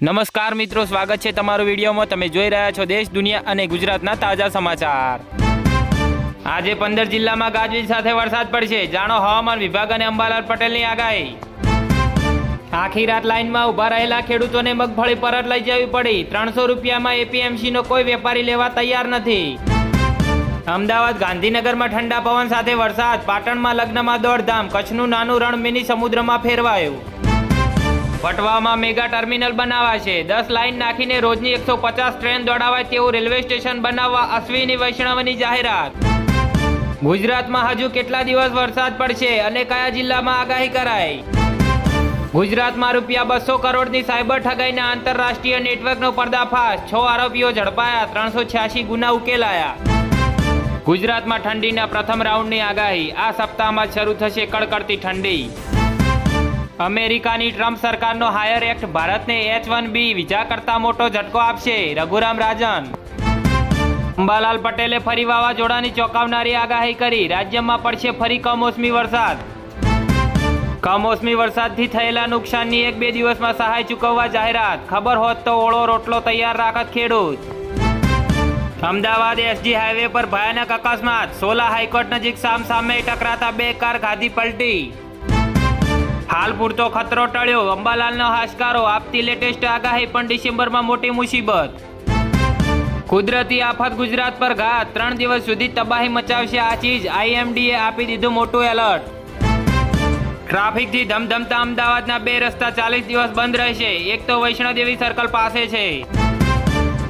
નમસ્કાર મિત્રો, સ્વાગત છે તમારો વિડીયોમાં। તમે જોઈ રહ્યા છો દેશ, દુનિયા અને ગુજરાતના તાજા સમાચાર। આજે 15 જિલ્લામાં ગાજવીજ સાથે વરસાદ પડશે, જાણો હવામાન વિભાગ અને અંબાલાલ પટેલની આગાહી। આખી રાત લાઇનમાં ઊભા રહેલા ખેડૂતોને મગફળી પરત લઈ જવી પડી। 300 રૂપિયામાં એપીએમસીનો કોઈ વેપારી લેવા તૈયાર નથી। અમદાવાદ ગાંધીનગરમાં ઠંડા પવન સાથે વરસાદ, પાટણમાં લગ્નમાં દોડધામ, કચ્છનું નાનું રણ મિની સમુદ્રમાં ફેરવાયું। પટવામાં મેગા ટર્મિનલ બનાવાશે, 10 લાઇન નાખીને રોજની 150 ટ્રેન દોડાવાય તેવું રેલવે સ્ટેશન બનાવવા અશ્વિની વૈષ્ણવની જાહેરાત। ગુજરાતમાં હજુ કેટલા દિવસ વરસાદ પડશે અને કયા જિલ્લામાં આગાહી કરાઈ? ગુજરાતમાં ₹200 કરોડની સાયબર ઠગાઈના આંતરરાષ્ટ્રીય નેટવર્કનો પર્દાફાશ, 6 આરોપીઓ ઝડપાયા, 386 ગુના ઉકેલાયા। ગુજરાતમાં ઠંડીના પ્રથમ રાઉન્ડની આગાહી, આ સપ્તાહમાં શરૂ થશે કડકડતી ઠંડી। અમેરિકાની ટ્રમ્પ સરકારનો હાયર એક્ટ ભારતને H-1B વિઝા કરતા મોટો ઝટકો આપશે, રઘુરામ રાજન। અંબાલાલ પટેલે ફરી વાવાઝોડાની ચોંકાવનારી આગાહી કરી, રાજ્યમાં પડશે ફરી કમોસમી વરસાદ। કમોસમી વરસાદથી થયેલા નુકસાનની 1-2 દિવસમાં સહાય ચૂકવવા જાહેરાત, ખબર હોત તો ઓળો રોટલો તૈયાર રાખત ખેડૂત। અમદાવાદ SG હાઈવે પર ભયાનક અકસ્માત, સોલા હાઈકોર્ટ નજીક સામસામે ટકરાતા 2 કાર ગાદી પલટી। હાલ પૂરતો ખતરો ટળ્યો, અંબાલાલનો હાશકારો, આપતી લેટેસ્ટ આગાહી પણ ડિસેમ્બરમાં મોટી મુસીબત। કુદરતી આફત ગુજરાત પર ઘાત, 3 દિવસ સુધી તબાહી મચાવશે આ ચીજ, IMDએ આપી દીધું મોટું એલર્ટ। ટ્રાફિકથી ધમધમતા અમદાવાદના 2 રસ્તા 40 દિવસ બંધ રહેશે, એક તો વૈષ્ણોદેવી સર્કલ પાસે છે।